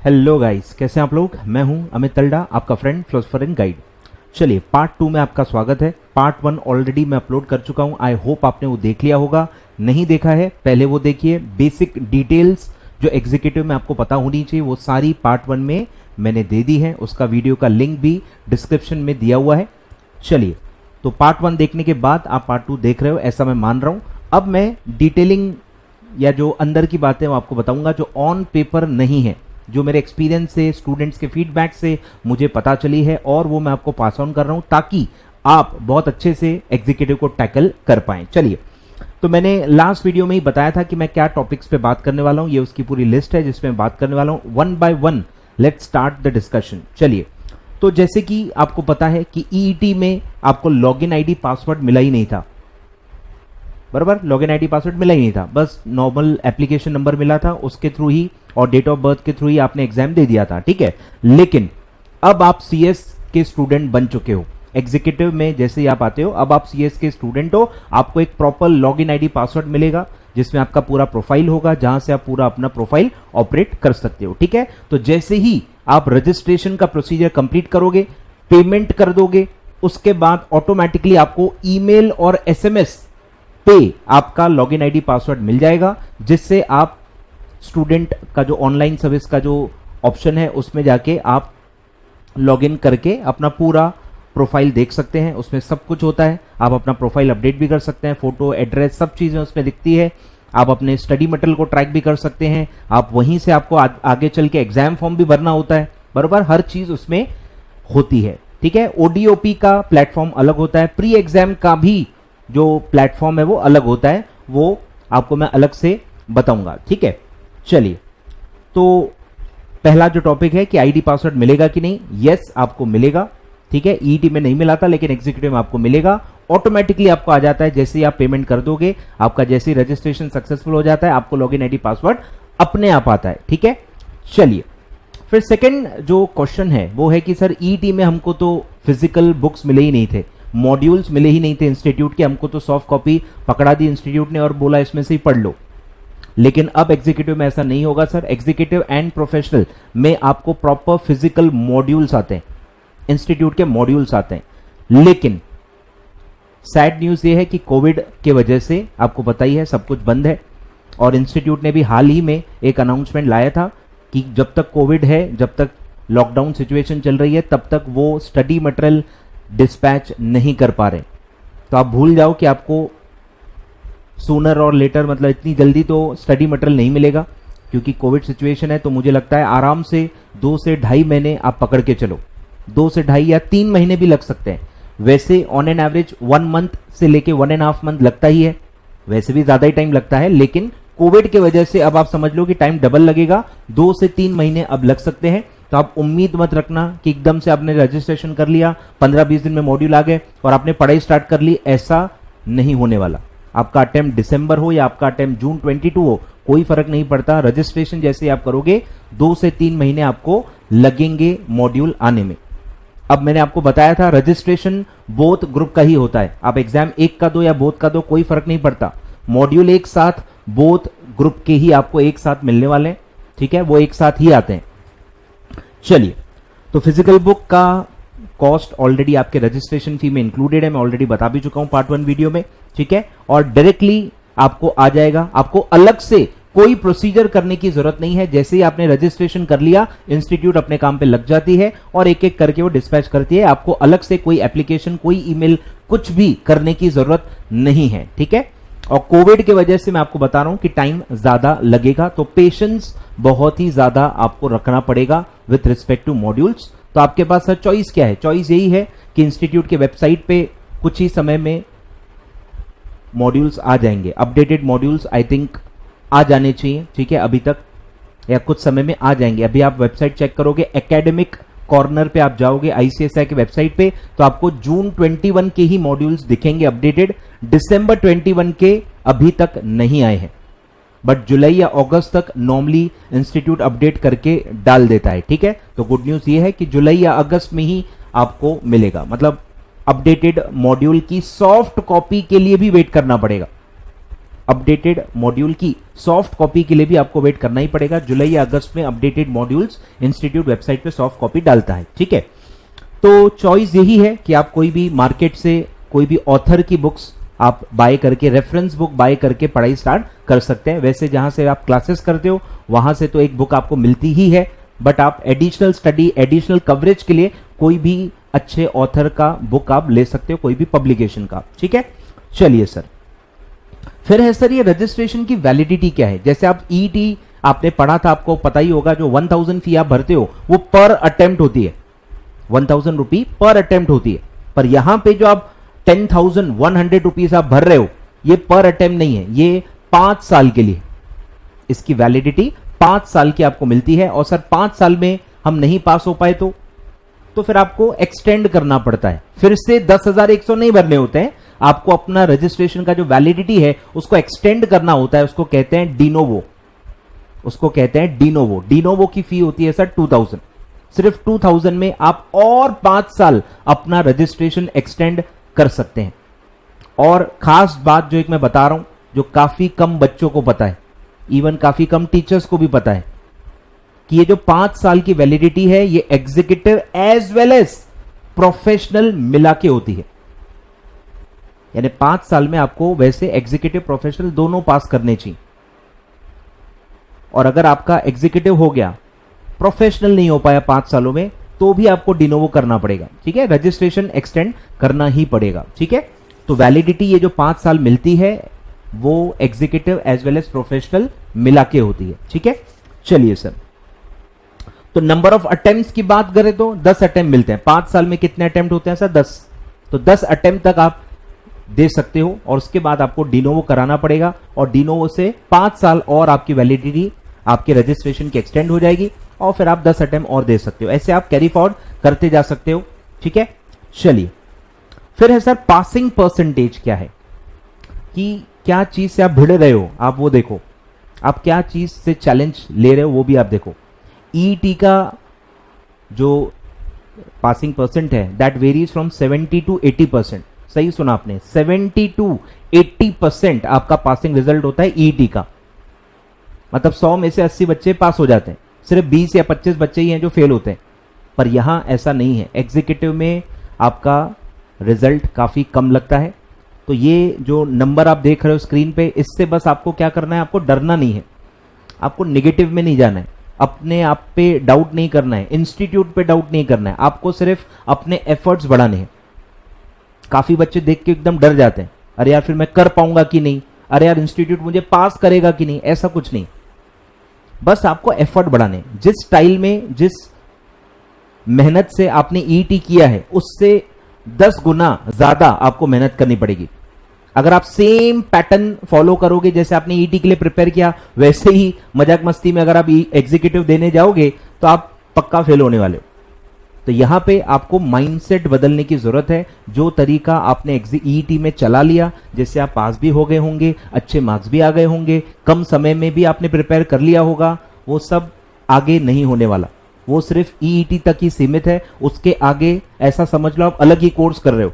Hello guys, कैसे हैं आप लोग। मैं हूं अमित तलडा, आपका फ्रेंड फिलोसोफर एंड गाइड। चलिए पार्ट 2 में आपका स्वागत है। पार्ट 1 ऑलरेडी मैं अपलोड कर चुका हूं। आई होप आपने वो देख लिया होगा। नहीं देखा है पहले वो देखिए। बेसिक डिटेल्स जो एग्जीक्यूटिव में आपको पता होनी चाहिए वो सारी पार्ट 1 में मैंने दे दी है। उसका वीडियो का लिंक भी डिस्क्रिप्शन में दिया हुआ है। चलिए, तो पार्ट 1 देखने के बाद आप पार्ट 2 देख रहे हो, ऐसा मैं मान रहा हूं। अब मैं डिटेलिंग या जो अंदर की बातें वो आपको बताऊंगा जो ऑन पेपर नहीं है, जो मेरे एक्सपीरियंस से, स्टूडेंट्स के फीडबैक से मुझे पता चली है, और वो मैं आपको पास ऑन कर रहा हूं ताकि आप बहुत अच्छे से एग्जीक्यूटिव को टैकल कर पाएं। चलिए, तो मैंने लास्ट वीडियो में ही बताया था कि मैं क्या टॉपिक्स पे बात करने वाला हूं। ये उसकी पूरी लिस्ट है जिसमें बात करने वाला हूं। One by one let's start the discussion. चलिए, तो जैसे कि आपको पता है कि ईईटी में आपको लॉगिन आईडी पासवर्ड मिला ही नहीं था, बराबर। लॉगिन आईडी पासवर्ड मिला ही नहीं था, बस नॉर्मल एप्लीकेशन नंबर मिला था, उसके थ्रू ही और डेट ऑफ बर्थ के थ्रू ही आपने एग्जाम दे दिया था, ठीक है। लेकिन अब आप सीएस के स्टूडेंट बन चुके हो। एग्जीक्यूटिव में जैसे ही आप आते हो, अब आप सीएस के स्टूडेंट हो, आपको एक प्रॉपर लॉगिन आईडी पासवर्ड मिलेगा जिसमें आपका पूरा प्रोफाइल होगा, जहां से आप पूरा अपना प्रोफाइल ऑपरेट कर सकते हो, ठीक है। तो जैसे ही आप रजिस्ट्रेशन का प्रोसीजर कंप्लीट करोगे, पेमेंट कर दोगे, उसके बाद ऑटोमेटिकली आपको ईमेल और एसएमएस पे आपका लॉगिन आईडी पासवर्ड मिल जाएगा, जिससे आप स्टूडेंट का जो ऑनलाइन सर्विस का जो ऑप्शन है उसमें जाके आप लॉगिन करके अपना पूरा प्रोफाइल देख सकते हैं। उसमें सब कुछ होता है। आप अपना प्रोफाइल अपडेट भी कर सकते हैं, फोटो, एड्रेस, सब चीजें उसमें दिखती है। आप अपने स्टडी मटेरियल को ट्रैक भी कर सकते हैं। आप वहीं से आपको आगे चल के एग्जाम फॉर्म भी भरना होता है, बराबर। हर चीज उसमें होती है, ठीक है। ओडीओपी का प्लेटफॉर्म अलग होता है, प्री एग्जाम का भी जो प्लेटफॉर्म है वो अलग होता है, वो आपको मैं अलग से बताऊंगा, ठीक है। चलिए, तो पहला जो टॉपिक है कि आईडी पासवर्ड मिलेगा कि नहीं। यस, आपको मिलेगा, ठीक है। ईईटी में नहीं मिला था लेकिन एग्जीक्यूटिव में आपको मिलेगा। ऑटोमेटिकली आपको आ जाता है, जैसे ही आप पेमेंट कर दोगे, आपका जैसे ही रजिस्ट्रेशन सक्सेसफुल हो जाता है, आपको लॉगिन आईडी पासवर्ड अपने आप आता है, ठीक है। चलिए, फिर सेकंड जो क्वेश्चन है वो है कि सर ईईटी में हमको तो फिजिकल बुक्स मिले ही नहीं थे, मॉड्यूल्स मिले ही नहीं थे इंस्टीट्यूट के, हमको तो सॉफ्ट कॉपी पकड़ा दी इंस्टीट्यूट ने और बोला इसमें से ही पढ़ लो। लेकिन अब एग्जीक्यूटिव में ऐसा नहीं होगा सर। एग्जीक्यूटिव एंड प्रोफेशनल में आपको प्रॉपर फिजिकल मॉड्यूल्स आते हैं, इंस्टीट्यूट के मॉड्यूल्स आते हैं। लेकिन सैड न्यूज ये है कि कोविड के वजह से आपको पता ही है सब कुछ बंद है, और इंस्टीट्यूट ने भी हाल ही में एक अनाउंसमेंट लाया था कि जब तक कोविड है, जब तक लॉकडाउन सिचुएशन चल रही है, तब तक वो स्टडी मटेरियल डिस्पैच नहीं कर पा रहे। तो आप भूल जाओ कि आपको सूनर और लेटर, मतलब इतनी जल्दी तो स्टडी मटेरियल नहीं मिलेगा, क्योंकि कोविड सिचुएशन है। तो मुझे लगता है आराम से 2 से ढाई महीने आप पकड़ के चलो, 2 से ढाई या 3 महीने भी लग सकते हैं। वैसे ऑन एन एवरेज 1 मंथ से लेके 1.5 मंथ लगता ही है, वैसे भी ज्यादा ही टाइम लगता है, लेकिन कोविड की वजह से अब आप समझ लो कि टाइम डबल लगेगा, 2 से 3 महीने अब लग सकते हैं। तो आप उम्मीद मत रखना कि एकदम से आपने रजिस्ट्रेशन कर लिया, 15-20 दिन में मॉड्यूल आ गए और आपने पढ़ाई स्टार्ट कर ली, ऐसा नहीं होने वाला। आपका अटेम्प्ट दिसंबर हो या आपका अटेम्प्ट जून 22 हो, कोई फर्क नहीं पड़ता। रजिस्ट्रेशन जैसे आप करोगे 2 से 3 महीने आपको लगेंगे मॉड्यूल आने में। अब मैंने आपको बताया था रजिस्ट्रेशन बोथ ग्रुप का ही होता है। आप एग्जाम एक का दो या बोथ का दो, कोई फर्क नहीं पड़ता। मॉड्यूल एक साथ बोथ ग्रुप के ही आपको एक साथ मिलने वाले हैं, ठीक है, वो एक साथ ही आते हैं। चलिए, तो फिजिकल बुक का कॉस्ट ऑलरेडी आपके रजिस्ट्रेशन फी में इंक्लूडेड है, मैं ऑलरेडी बता भी चुका हूं पार्ट 1 वीडियो में, ठीक है। और डायरेक्टली आपको आ जाएगा, आपको अलग से कोई प्रोसीजर करने की जरूरत नहीं है। जैसे ही आपने रजिस्ट्रेशन कर लिया, इंस्टीट्यूट अपने काम पे लग जाती है और एक एक करके वो डिस्पैच करती है। आपको अलग से कोई एप्लीकेशन, कोई ईमेल, कुछ भी करने की जरूरत नहीं है, ठीक है। और कोविड की वजह से मैं आपको बता रहा हूं कि टाइम ज्यादा लगेगा, तो पेशेंस बहुत ही ज्यादा आपको रखना पड़ेगा विथ रिस्पेक्ट टू मॉड्यूल्स। तो आपके पास सर चॉइस क्या है? चॉइस यही है कि इंस्टीट्यूट के वेबसाइट पे कुछ ही समय में मॉड्यूल्स आ जाएंगे। अपडेटेड मॉड्यूल्स आई थिंक आ जाने चाहिए, ठीक है, अभी तक या कुछ समय में आ जाएंगे। अभी आप वेबसाइट चेक करोगे, एकेडमिक कॉर्नर पे आप जाओगे आईसीएसआई के वेबसाइट पे, तो आपको जून 21 के ही मॉड्यूल्स दिखेंगे अपडेटेड। दिसंबर 21 के अभी तक नहीं आए हैं, बट जुलाई या अगस्त तक नॉर्मली इंस्टीट्यूट अपडेट करके डाल देता है, ठीक है। तो गुड न्यूज ये है कि जुलाई या अगस्त में ही आपको मिलेगा, मतलब अपडेटेड मॉड्यूल की सॉफ्ट कॉपी के लिए भी वेट करना पड़ेगा। अपडेटेड मॉड्यूल की सॉफ्ट कॉपी के लिए भी आपको वेट करना ही पड़ेगा। जुलाई या अगस्त में अपडेटेड मॉड्यूल्स इंस्टीट्यूट वेबसाइट पे सॉफ्ट कॉपी डालता है, ठीक है। तो चॉइस यही है कि आप कोई भी मार्केट से कोई भी ऑथर की बुक्स आप बाय करके, रेफरेंस बुक बाय करके पढ़ाई स्टार्ट कर सकते हैं। वैसे जहां से आप क्लासेस करते हो वहां से तो एक बुक आपको मिलती ही है, बट आप एडिशनल स्टडी, एडिशनल कवरेज के लिए कोई भी अच्छे ऑथर का बुक आप ले सकते हो, कोई भी पब्लिकेशन का, ठीक है। चलिए सर, फिर है सर ये रजिस्ट्रेशन की वैलिडिटी क्या है। जैसे आप ईटी आपने पढ़ा था, आपको पता ही होगा, जो 1000 फी आप भरते हो वो पर अटेम्प्ट होती है, 1000 रुपी पर अटेम्प्ट होती है। पर यहां पे जो आप 10,100 रुपीज आप भर रहे हो, ये पर अटेम्प्ट नहीं है, ये 5 साल के लिए, इसकी वैलिडिटी 5 साल की आपको मिलती है। और सर 5 साल में हम नहीं पास हो पाए तो फिर आपको एक्सटेंड करना पड़ता है, फिर से 10,100 नहीं भरने होते हैं, आपको अपना रजिस्ट्रेशन का जो वैलिडिटी है उसको एक्सटेंड करना होता है। उसको कहते हैं डिनोवो, उसको कहते हैं डिनोवो। डिनोवो की फी होती है सर 2000, सिर्फ 2000 में आप और 5 साल अपना रजिस्ट्रेशन एक्सटेंड कर सकते हैं। और खास बात जो एक मैं बता रहा हूं, जो काफी कम बच्चों को पता है, इवन काफी कम टीचर्स को भी पता है, कि ये जो 5 साल की वैलिडिटी है ये executive as well as professional मिला के होती है। यानी 5 साल में आपको वैसे एग्जीक्यूटिव प्रोफेशनल दोनों पास करने चाहिए। और अगर आपका एग्जीक्यूटिव हो गया, प्रोफेशनल नहीं हो पाया 5 सालों में, तो भी आपको डिनोवो करना पड़ेगा, ठीक है, रजिस्ट्रेशन एक्सटेंड करना ही पड़ेगा, ठीक है। तो वैलिडिटी ये जो 5 साल मिलती है वो executive as well as professional मिला के होती है, ठीक है। चलिए सर, तो नंबर ऑफ अटेम्प्ट्स की बात करें तो 10 अटेम्प्ट मिलते हैं। 5 साल में कितने अटेम्प्ट होते हैं सर? 10। तो 10 अटेम्प्ट तक आप दे सकते हो और उसके बाद आपको डिनोवो कराना पड़ेगा, और डिनोवो से 5 साल और आपकी वैलिडिटी आपके रजिस्ट्रेशन की एक्सटेंड हो जाएगी, और फिर आप 10 अटेम्प्ट और दे सकते हो। ऐसे आप कैरी फॉरवर्ड करते जा सकते हो, ठीक है। चलिए, फिर है सर पासिंग परसेंटेज क्या है, कि क्या चीज से आप भिड़ रहे हो, आप वो देखो, आप क्या चीज से चैलेंज ले रहे हो वो भी आप देखो। ईटी का जो पासिंग परसेंट है दैट वेरीज फ्रॉम 70 to 80%। सही सुना आपने, 70 to 80% आपका पासिंग रिजल्ट होता है ईटी का। मतलब 100 में से 80 बच्चे पास हो जाते हैं, सिर्फ 20 या 25 बच्चे ही हैं जो फेल होते हैं। पर यहां ऐसा नहीं है, एग्जीक्यूटिव में आपका रिजल्ट काफी कम लगता है। तो ये जो नंबर आप देख रहे हो स्क्रीन पे, इससे बस आपको क्या करना है, आपको डरना नहीं है, आपको नेगेटिव में नहीं जाना है, अपने आप पे डाउट नहीं करना है, इंस्टीट्यूट पे डाउट नहीं करना है, आपको सिर्फ अपने एफर्ट्स बढ़ाने हैं। काफी बच्चे देख के एकदम डर जाते हैं, अरे यार फिर मैं कर पाऊंगा कि नहीं, अरे यार इंस्टीट्यूट मुझे पास करेगा कि नहीं। ऐसा कुछ नहीं, बस आपको एफर्ट बढ़ाने, जिस स्टाइल में, जिस मेहनत से आपने ईटी किया है उससे 10 गुना ज्यादा आपको मेहनत करनी पड़ेगी। अगर आप सेम पैटर्न फॉलो करोगे जैसे आपने ईटी के लिए प्रिपेयर किया, वैसे ही मजाक मस्ती में अगर आप एग्जीक्यूटिव देने जाओगे तो आप पक्का फेल होने वाले हो। तो यहां पे आपको माइंडसेट बदलने की जरूरत है। जो तरीका आपने ईटी में चला लिया, जिससे आप पास भी हो गए होंगे, अच्छे मार्क्स भी आ गए होंगे, कम समय में भी आपने प्रिपेयर कर लिया होगा, वो सब आगे नहीं होने वाला। वो सिर्फ ईटी तक ही सीमित है, उसके आगे ऐसा समझ लो आप अलग ही कोर्स कर रहे हो।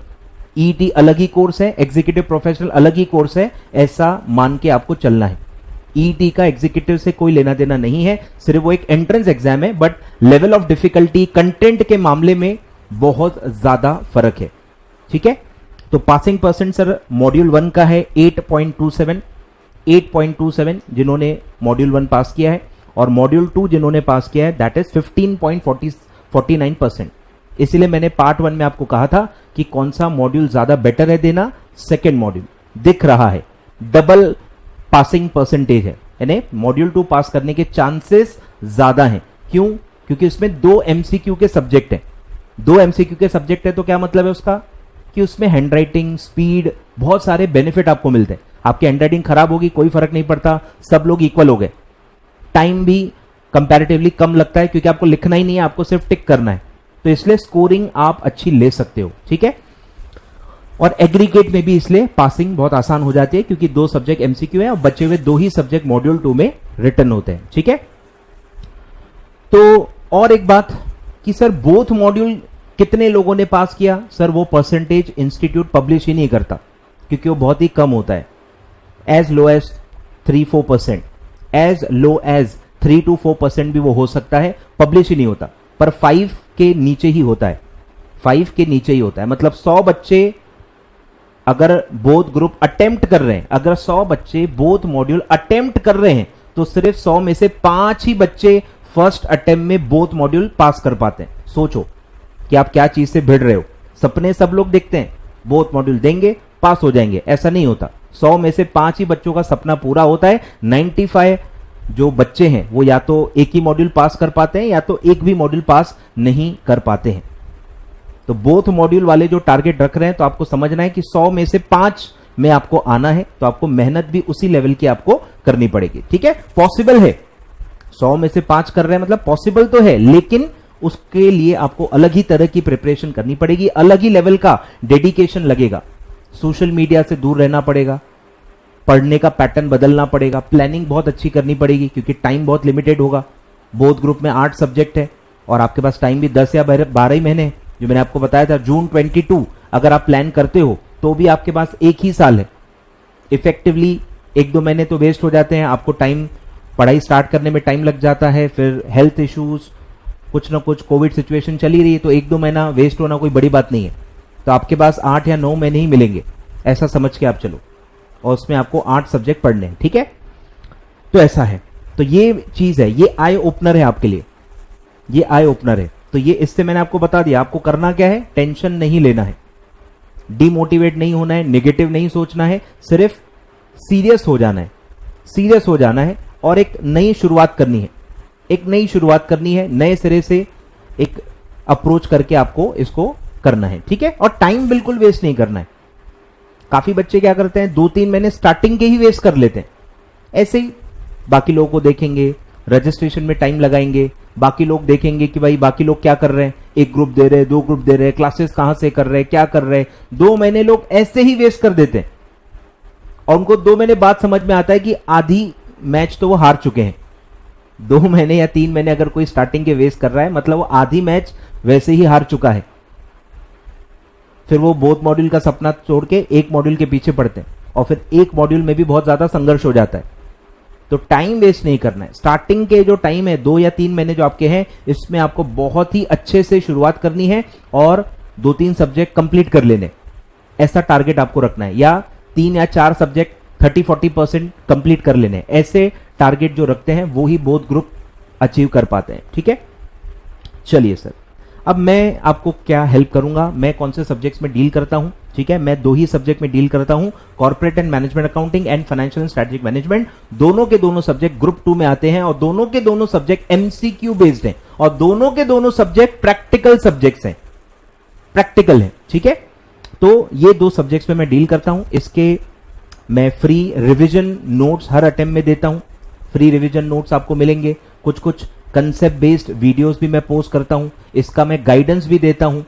ईटी अलग ही कोर्स है, एग्जीक्यूटिव प्रोफेशनल अलग ही कोर्स है, ऐसा मान के आपको चलना है। ईटी का एग्जीक्यूटिव से कोई लेना देना नहीं है, सिर्फ वो एक एंट्रेंस एग्जाम है, but level of difficulty, content के मामले में बहुत ज्यादा फर्क है, ठीक है। तो पासिंग परसेंट सर मॉड्यूल 1 का है 8.27 जिन्होंने मॉड्यूल 1 पास किया है, और मॉड्यूल 2 जिन्होंने पास किया है दैट इज 15.49%। इसलिए मैंने पार्ट 1 में आपको कहा था कि कौन सा मॉड्यूल ज्यादा बेटर है देना, सेकेंड मॉड्यूल दिख रहा है, डबल पासिंग परसेंटेज है, यानी मॉड्यूल 2 पास करने के चांसेस ज्यादा हैं। क्यों? क्योंकि उसमें 2 एमसीक्यू के सब्जेक्ट हैं। 2 एमसीक्यू के सब्जेक्ट है तो क्या मतलब है उसका, कि उसमें हैंडराइटिंग, स्पीड, बहुत सारे बेनिफिट आपको मिलते हैं। आपकी हैंडराइटिंग खराब होगी कोई फर्क नहीं पड़ता, सब लोग इक्वल हो गए। टाइम भी कंपैरेटिवली कम लगता है क्योंकि आपको लिखना ही नहीं है, आपको सिर्फ टिक करना है, तो इसलिए स्कोरिंग आप अच्छी ले सकते हो, ठीक है। और एग्रीगेट में भी इसलिए पासिंग बहुत आसान हो जाती है क्योंकि 2 सब्जेक्ट एमसीक्यू है और बचे हुए 2 ही सब्जेक्ट मॉड्यूल 2 में रिटर्न होते हैं, ठीक है। तो और एक बात कि सर बोथ मॉड्यूल कितने लोगों ने पास किया, सर वो परसेंटेज इंस्टीट्यूट पब्लिश ही नहीं करता क्योंकि वो बहुत ही कम होता है, as low as 3-4%। As low as 3 to 4% भी वो हो सकता है, पब्लिश ही नहीं होता, पर 5 के नीचे ही होता है, 5 के नीचे ही होता है। मतलब 100 बच्चे अगर बोथ ग्रुप अटेम्प्ट कर रहे हैं, अगर 100 बच्चे बोथ मॉड्यूल अटेम्प्ट कर रहे हैं तो सिर्फ 100 में से 5 ही बच्चे फर्स्ट अटेम्प्ट में बोथ मॉड्यूल पास कर पाते हैं। सोचो कि आप क्या चीज से भिड़ रहे हो। सपने सब लोग देखते हैं, बोथ मॉड्यूल देंगे पास हो जाएंगे, ऐसा नहीं होता। 100 में से 5 ही बच्चों का सपना पूरा होता है। 95 जो बच्चे हैं वो या तो एक ही मॉड्यूल पास कर पाते हैं या तो एक भी मॉड्यूल पास नहीं कर पाते हैं। तो बोथ मॉड्यूल वाले जो टारगेट रख रहे हैं तो आपको समझना है कि 100 में से 5 में आपको आना है, तो आपको मेहनत भी उसी लेवल की आपको करनी पड़ेगी। ठीक है, पॉसिबल है, 100 में से 5 कर रहे हैं मतलब पॉसिबल तो है, लेकिन उसके लिए आपको अलग ही तरह की प्रिपरेशन करनी पड़ेगी, अलग ही लेवल का डेडिकेशन लगेगा। सोशल मीडिया से दूर रहना पड़ेगा, पढ़ने का पैटर्न बदलना पड़ेगा, प्लानिंग बहुत अच्छी करनी पड़ेगी क्योंकि टाइम बहुत लिमिटेड होगा। बोथ ग्रुप में 8 सब्जेक्ट है और आपके पास टाइम भी 10 या 12 ही महीने, जो मैंने आपको बताया था जून 22 अगर आप प्लान करते हो तो भी आपके पास एक ही साल है। इफेक्टिवली 1-2 महीने तो वेस्ट हो जाते हैं, आपको टाइम पढ़ाई स्टार्ट करने में टाइम लग जाता है, फिर हेल्थ इश्यूज, कुछ ना कुछ कोविड सिचुएशन चली रही है, तो 1-2 महीना वेस्ट होना कोई बड़ी बात नहीं है। तो आपके पास 8 या 9 महीने ही मिलेंगे, ऐसा समझ के आप चलो, और उसमें आपको 8 सब्जेक्ट पढ़ने हैं। ठीक है, तो ऐसा है, तो ये चीज है, ये आई ओपनर है आपके लिए, ये आई ओपनर है। तो ये इससे मैंने आपको बता दिया, आपको करना क्या है, टेंशन नहीं लेना है, डिमोटिवेट नहीं होना है, नेगेटिव नहीं सोचना है, सिर्फ सीरियस हो जाना है, सीरियस हो जाना है और एक नई शुरुआत करनी है, एक नई शुरुआत करनी है, नए सिरे से एक अप्रोच करके आपको इसको करना है। ठीक है, और टाइम बिल्कुल वेस्ट नहीं करना है। काफी बच्चे क्या करते हैं, 2-3 महीने स्टार्टिंग के ही वेस्ट कर लेते हैं, ऐसे ही बाकी लोगों को देखेंगे, रजिस्ट्रेशन में टाइम लगाएंगे, बाकी लोग देखेंगे कि भाई बाकी लोग क्या कर रहे हैं, 1 ग्रुप दे रहे हैं, 2 ग्रुप दे रहे हैं, क्लासेस कहां से कर रहे हैं, क्या कर रहे हैं, 2 महीने लोग ऐसे ही वेस्ट कर देते हैं और उनको 2 महीने बाद समझ में आता है कि आधी मैच तो वो हार चुके हैं। 2 महीने या 3 महीने अगर कोई स्टार्टिंग के वेस्ट कर रहा है मतलब वो आधी मैच वैसे ही हार चुका है। फिर वो बोथ मॉड्यूल का सपना छोड़ के एक मॉड्यूल के पीछे पड़ते हैं और फिर एक मॉड्यूल में भी बहुत ज्यादा संघर्ष हो जाता है। तो टाइम वेस्ट नहीं करना है। स्टार्टिंग के जो टाइम है 2 या 3 महीने जो आपके हैं, इसमें आपको बहुत ही अच्छे से शुरुआत करनी है और 2-3 सब्जेक्ट कंप्लीट कर लेने, ऐसा टारगेट आपको रखना है, या 3 या 4 सब्जेक्ट 30-40% कंप्लीट कर लेने। ऐसे टारगेट जो रखते हैं वो ही बोथ ग्रुप अचीव कर पाते हैं। ठीक है, चलिए सर, अब मैं आपको क्या हेल्प करूंगा, मैं कौन से सब्जेक्ट्स में डील करता हूं। ठीक है, मैं 2 ही सब्जेक्ट में डील करता हूं, corporate and management accounting and financial and strategic management. दोनों के दोनों सब्जेक्ट ग्रुप 2 में आते हैं और दोनों के दोनों सब्जेक्ट एमसीक्यू बेस्ड हैं और दोनों के दोनों सब्जेक्ट प्रैक्टिकल सब्जेक्ट्स हैं, प्रैक्टिकल है। ठीक है, तो ये 2 सब्जेक्ट्स में मैं डील करता हूं। इसके मैं फ्री रिवीजन नोट्स हर अटेम्प्ट में देता हूं, फ्री रिवीजन नोट्स आपको मिलेंगे, कुछ कंसेप्ट बेस्ड वीडियोस भी मैं पोस्ट करता हूं, इसका मैं गाइडेंस भी देता हूं,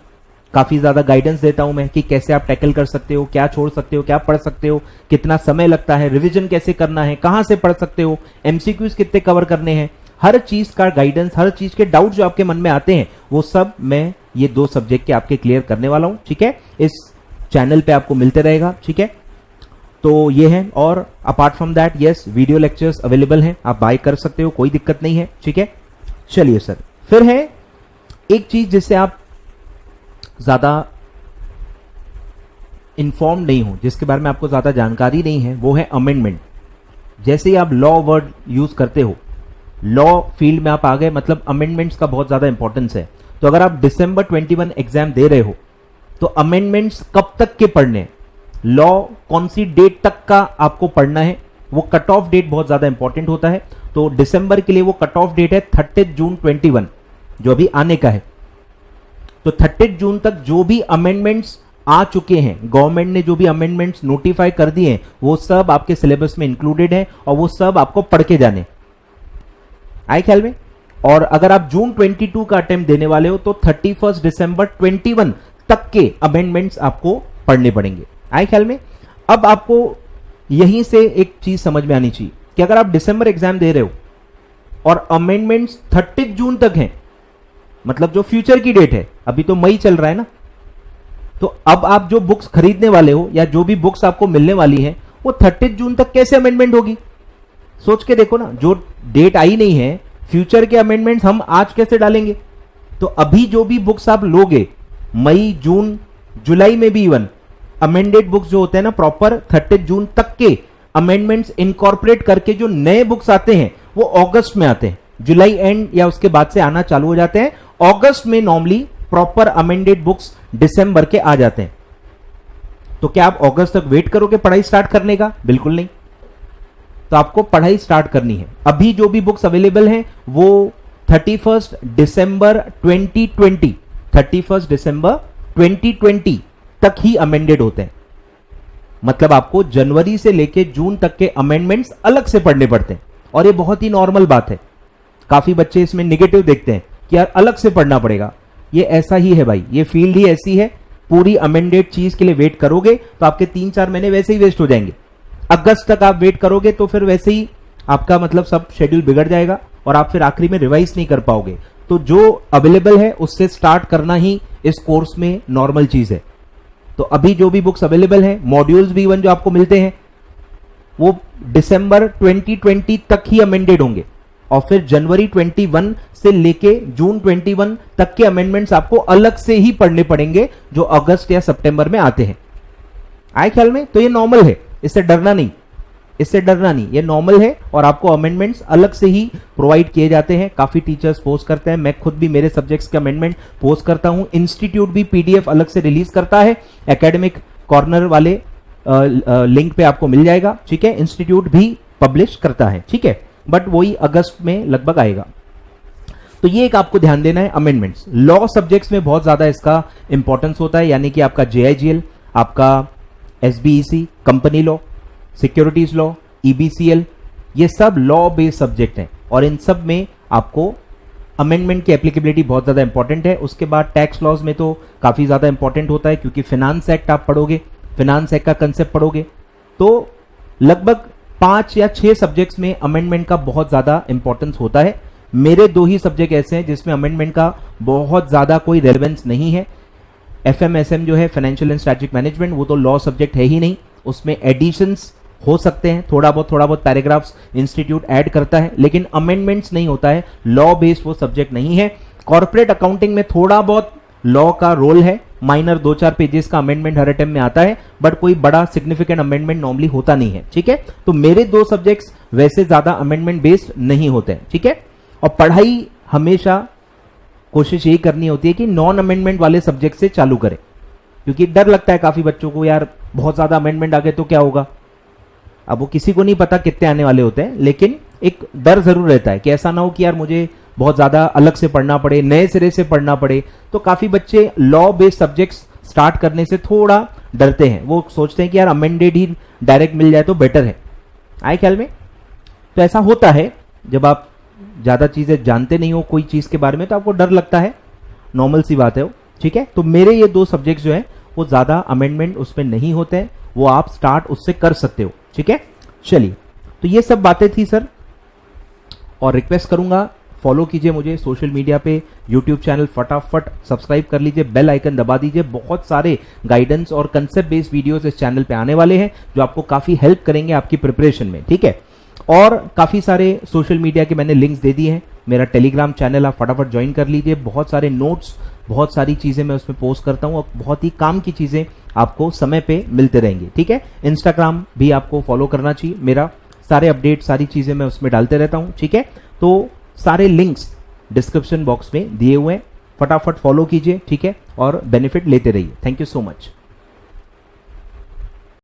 काफी ज्यादा गाइडेंस देता हूं मैं कि कैसे आप टैकल कर सकते हो, क्या छोड़ सकते हो, क्या पढ़ सकते हो, कितना समय लगता है, रिवीजन कैसे करना है, कहां से पढ़ सकते हो, एमसीक्यूज कितने कवर करने हैं, हर चीज का गाइडेंस, हर चीज के डाउट जो आपके मन में आते हैं वो सब मैं ये 2 सब्जेक्ट के आपके क्लियर करने वाला हूं। ठीक है, इस चैनल पे आपको मिलते रहेगा। ठीक है, तो ये है, और apart from that yes video lectures available हैं, आप बाय कर सकते हो, कोई दिक्कत नहीं है। ठीक है, चलिए सर, फिर है एक चीज जिससे आप ज्यादा इंफॉर्म नहीं हो, जिसके बारे में आपको ज्यादा जानकारी नहीं है, वो है अमेंडमेंट। जैसे ही आप लॉ वर्ड यूज करते हो, लॉ फील्ड में आप आ गए, मतलब अमेंडमेंट्स का बहुत ज्यादा इंपॉर्टेंस है। तो अगर आप December 21 एग्जाम दे रहे हो तो अमेंडमेंट्स कब तक के पढ़ने हैं, लॉ कौन सी डेट तक का आपको पढ़ना है, वो कट ऑफ डेट बहुत ज्यादा इंपॉर्टेंट होता है। तो दिसंबर के लिए वो कट ऑफ डेट है 30 जून 21, जो अभी आने का है। तो 30 जून तक जो भी अमेंडमेंट्स आ चुके हैं, गवर्नमेंट ने जो भी अमेंडमेंट्स नोटिफाई कर दिए हैं, वो सब आपके सिलेबस में इंक्लूडेड है और वो सब आपको पढ़ के जाने, आए ख्याल में। और अगर आप जून 22 का अटेम्प्ट देने वाले हो तो 31 दिसंबर 21 तक के अमेंडमेंट्स आपको पढ़ने पड़ेंगे, आए ख्याल में। अब आपको यहीं से एक चीज समझ में आनी चाहिए कि अगर आप दिसंबर एग्जाम दे रहे हो और अमेंडमेंट्स 30 जून तक हैं, मतलब जो फ्यूचर की डेट है, अभी तो मई चल रहा है ना, तो अब आप जो बुक्स खरीदने वाले हो या जो भी बुक्स आपको मिलने वाली हैं, वो 30 जून तक कैसे अमेंडमेंट होगी, सोच के देखो ना, जो डेट आई नहीं है, फ्यूचर के अमेंडमेंट्स हम आज कैसे डालेंगे? तो अभी जो भी बुक्स आप लोगे, मई, जून, जुलाई में भी इवन अमेंडेड बुक्स जो होते हैं ना, प्रॉपर 30 जून तक के अमेंडमेंट्स इनकॉर्पोरेट करके जो नए बुक्स आते हैं वो अगस्त में आते हैं। जुलाई एंड या उसके बाद से आना चालू हो जाते हैं। अगस्त में नॉर्मली प्रॉपर अमेंडेड बुक्स दिसंबर के आ जाते हैं। तो क्या आप अगस्त तक वेट करोगे पढ़ाई स्टार्ट करने का? बिल्कुल नहीं। तो आपको पढ़ाई स्टार्ट करनी है। अभी जो भी बुक्स अवेलेबल हैं वो 31 दिसंबर 2020 31 दिसंबर 2020 तक ही अमेंडेड होते हैं। मतलब आपको जनवरी से लेके जून तक के अमेंडमेंट्स अलग से पढ़ने पड़ते हैं, और ये बहुत ही नॉर्मल बात है। काफी बच्चे इसमें निगेटिव देखते हैं कि यार अलग से पढ़ना पड़ेगा। ये ऐसा ही है भाई, ये फील्ड ही ऐसी है। पूरी अमेंडेड चीज के लिए वेट करोगे तो आपके 3-4 महीने वैसे ही वेस्ट हो जाएंगे। अगस्त तक आप वेट करोगे तो फिर वैसे ही आपका मतलब सब शेड्यूल बिगड़ जाएगा और आप फिर आखिरी में रिवाइज नहीं कर पाओगे। तो जो अवेलेबल है उससे स्टार्ट करना ही इस कोर्स में नॉर्मल चीज है। तो अभी जो भी बुक्स अवेलेबल हैं, मॉड्यूल्स भी इवन जो आपको मिलते हैं वो दिसंबर 2020 तक ही अमेंडेड होंगे, और फिर जनवरी 21 से लेके जून 21 तक के अमेंडमेंट्स आपको अलग से ही पढ़ने पड़ेंगे जो अगस्त या सितंबर में आते हैं। आए ख्याल में? तो ये नॉर्मल है, इससे डरना नहीं, इससे डरना नहीं, ये नॉर्मल है। और आपको अमेंडमेंट्स अलग से ही प्रोवाइड किए जाते हैं। काफी टीचर्स पोस्ट करते हैं, मैं खुद भी मेरे सब्जेक्ट्स के अमेंडमेंट पोस्ट करता हूं। इंस्टीट्यूट भी पीडीएफ अलग से रिलीज करता है, एकेडमिक कॉर्नर वाले लिंक पे आपको मिल जाएगा। ठीक है, इंस्टीट्यूट भी पब्लिश करता है। ठीक है, बट वही अगस्त में लगभग आएगा। तो ये एक आपको ध्यान देना है, अमेंडमेंट्स। लॉ सब्जेक्ट्स में बहुत ज्यादा इसका इंपॉर्टेंस होता है, यानी कि आपका जेआईजीएल, आपका एसबीईसी, कंपनी लॉ, सिक्योरिटीज लॉ, ईबीसीएल, ये सब लॉ बेस्ड सब्जेक्ट हैं, और इन सब में आपको अमेंडमेंट की एप्लीकेबिलिटी बहुत ज्यादा इंपॉर्टेंट है। उसके बाद टैक्स लॉज में तो काफी ज्यादा इंपॉर्टेंट होता है, क्योंकि फिनांस एक्ट आप पढ़ोगे, फिनांस एक्ट का कंसेप्ट पढ़ोगे। तो लगभग 5 या 6 सब्जेक्ट्स में अमेंडमेंट का बहुत ज्यादा इंपॉर्टेंस होता है। मेरे 2 ही सब्जेक्ट ऐसे हैं जिसमें अमेंडमेंट का बहुत ज्यादा कोई रेलेवेंस नहीं है। एफएमएसएम जो है, फाइनेंशियल एंड स्ट्रेटेजिक मैनेजमेंट, वो तो लॉ सब्जेक्ट है ही नहीं, उसमें एडिशंस हो सकते हैं, थोड़ा बहुत पैराग्राफ्स इंस्टीट्यूट ऐड करता है, लेकिन अमेंडमेंट्स नहीं होता है। लॉ बेस्ड वो सब्जेक्ट नहीं है। कॉर्पोरेट अकाउंटिंग में थोड़ा बहुत लॉ का रोल है, माइनर 2-4 पेजेस का अमेंडमेंट हर अटेम्प्ट में आता है, बट कोई बड़ा सिग्निफिकेंट अमेंडमेंट नॉर्मली होता नहीं है। ठीक है, तो मेरे 2 सब्जेक्ट्स वैसे ज्यादा अमेंडमेंट बेस्ड नहीं होते हैं। ठीक है, और पढ़ाई हमेशा कोशिश यही करनी होती है कि नॉन अमेंडमेंट वाले सब्जेक्ट से चालू करें, क्योंकि डर लगता है काफी बच्चों को, यार बहुत ज्यादा अमेंडमेंट आ गए तो क्या होगा। अब वो किसी को नहीं पता कितने आने वाले होते हैं, लेकिन एक डर जरूर रहता है कि ऐसा ना हो कि यार मुझे बहुत ज्यादा अलग से पढ़ना पड़े, नए सिरे से पढ़ना पड़े। तो काफी बच्चे लॉ बेस्ड सब्जेक्ट्स स्टार्ट करने से थोड़ा डरते हैं, वो सोचते हैं कि यार अमेंडेड ही डायरेक्ट मिल जाए तो बेटर है। आए ख्याल में? तो ऐसा होता है, जब आप ज्यादा चीजें जानते नहीं हो कोई चीज के बारे में तो आपको डर लगता है, नॉर्मल सी बात है वो। ठीक है, तो मेरे ये 2 सब्जेक्ट जो है वो ज्यादा अमेंडमेंट उसमें नहीं होते हैं, वो आप स्टार्ट उससे कर सकते हो। ठीक है, चलिए, तो ये सब बातें थी सर, और रिक्वेस्ट करूंगा फॉलो कीजिए मुझे सोशल मीडिया पे, यूट्यूब चैनल फटाफट सब्सक्राइब कर लीजिए, बेल आइकन दबा दीजिए। बहुत सारे गाइडेंस और कंसेप्ट बेस्ड वीडियोस इस चैनल पे आने वाले हैं जो आपको काफी हेल्प करेंगे आपकी प्रिपरेशन में। ठीक है, और काफी सारे सोशल मीडिया के मैंने लिंक्स दे दिए हैं। मेरा टेलीग्राम चैनल आप फटाफट ज्वाइन कर लीजिए, बहुत सारे नोट्स, बहुत सारी चीजें मैं उसमें पोस्ट करता हूं और बहुत ही काम की चीजें आपको समय पे मिलते रहेंगे। ठीक है, इंस्टाग्राम भी आपको फॉलो करना चाहिए, मेरा सारे अपडेट, सारी चीजें मैं उसमें डालते रहता हूं। ठीक है, तो सारे लिंक्स डिस्क्रिप्शन बॉक्स में दिए हुए हैं, फटाफट फॉलो कीजिए। ठीक है, और बेनिफिट लेते रहिए। Thank you so much.